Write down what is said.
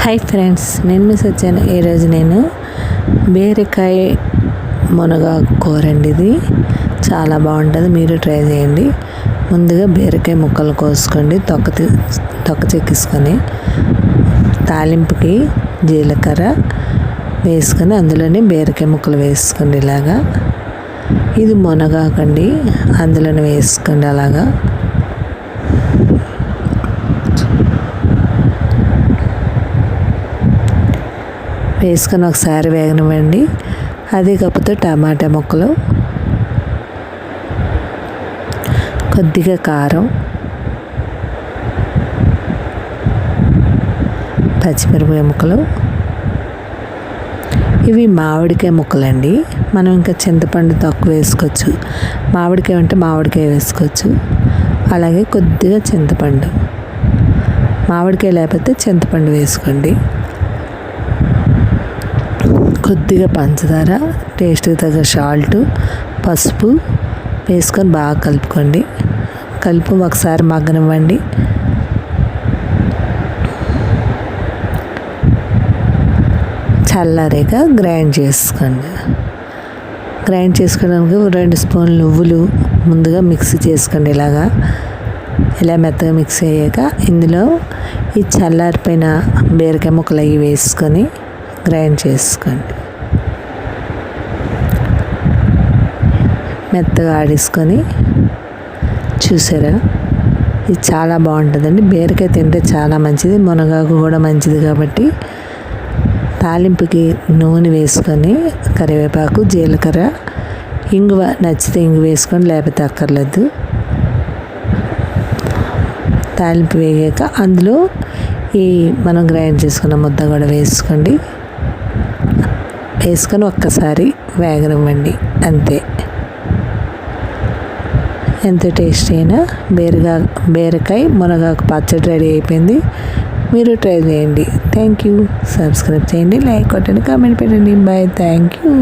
Hi friends, నేను miss వచ్చాను. ఈరోజు నేను బీరకాయ మునగాకు కూర అండి. ఇది చాలా బాగుంటుంది, మీరు ట్రై చేయండి. ముందుగా బీరకాయ ముక్కలు కోసుకోండి, తొక్క చెక్కిసుకొని తాలింపుకి జీలకర్ర వేసుకొని అందులోనే బీరకాయ ముక్కలు వేసుకోండి. ఇలాగా ఇది మునగాకండి, అందులోనే వేసుకోండి. అలాగా వేసుకొని ఒకసారి వేగనివ్వండి. అది కాకపోతే టమాటా ముక్కలు, కొద్దిగా కారం, పచ్చిమిరపకాయ ముక్కలు. ఇవి మామిడికాయ ముక్కలండి. మనం ఇంకా చింతపండు తక్కువ వేసుకోవచ్చు. మామిడికాయ ఉంటే మామిడికాయ వేసుకోవచ్చు. అలాగే కొద్దిగా చింతపండు, మామిడికాయ లేకపోతే చింతపండు వేసుకోండి. కొద్దిగా పంచదార, టేస్ట్కి తగ్గ సాల్ట్, పసుపు వేసుకొని బాగా కలుపుకోండి. ఒకసారి మగ్గనివ్వండి. చల్లారాక గ్రైండ్ చేసుకోండి. గ్రైండ్ చేసుకోవడానికి 2 స్పూన్లు నువ్వులు ముందుగా మిక్సీ చేసుకోండి. ఇలా మెత్తగా మిక్సీ అయ్యాక ఇందులో ఈ చల్లారిపోయిన బీరకాయ ముక్కలు అవి వేసుకొని గ్రైండ్ చేసుకోండి. మెత్తగా ఆడేసుకొని చూసారా, ఇది చాలా బాగుంటుందండి. బీరకాయ తింటే చాలా మంచిది, మునగాకు కూడా మంచిది. కాబట్టి తాలింపుకి నూనె వేసుకొని కరివేపాకు, జీలకర్ర, ఇంగువ నచ్చితే ఇంగువ వేసుకొని, లేకపోతే అక్కర్లేదు. తాలింపు వేగాక అందులో ఈ మనం గ్రైండ్ చేసుకున్న ముద్ద కూడా వేసుకోండి. వేసుకొని ఒక్కసారి వేగనివ్వండి. అంతే, ఎంతో టేస్టీ అయినా బీరకాయ మునగాకు పచ్చడి రెడీ అయిపోయింది. మీరు ట్రై చేయండి. Thank you. సబ్స్క్రైబ్ చేయండి, లైక్ కొట్టండి, కామెంట్ పెట్టండి. బాయ్. Thank you.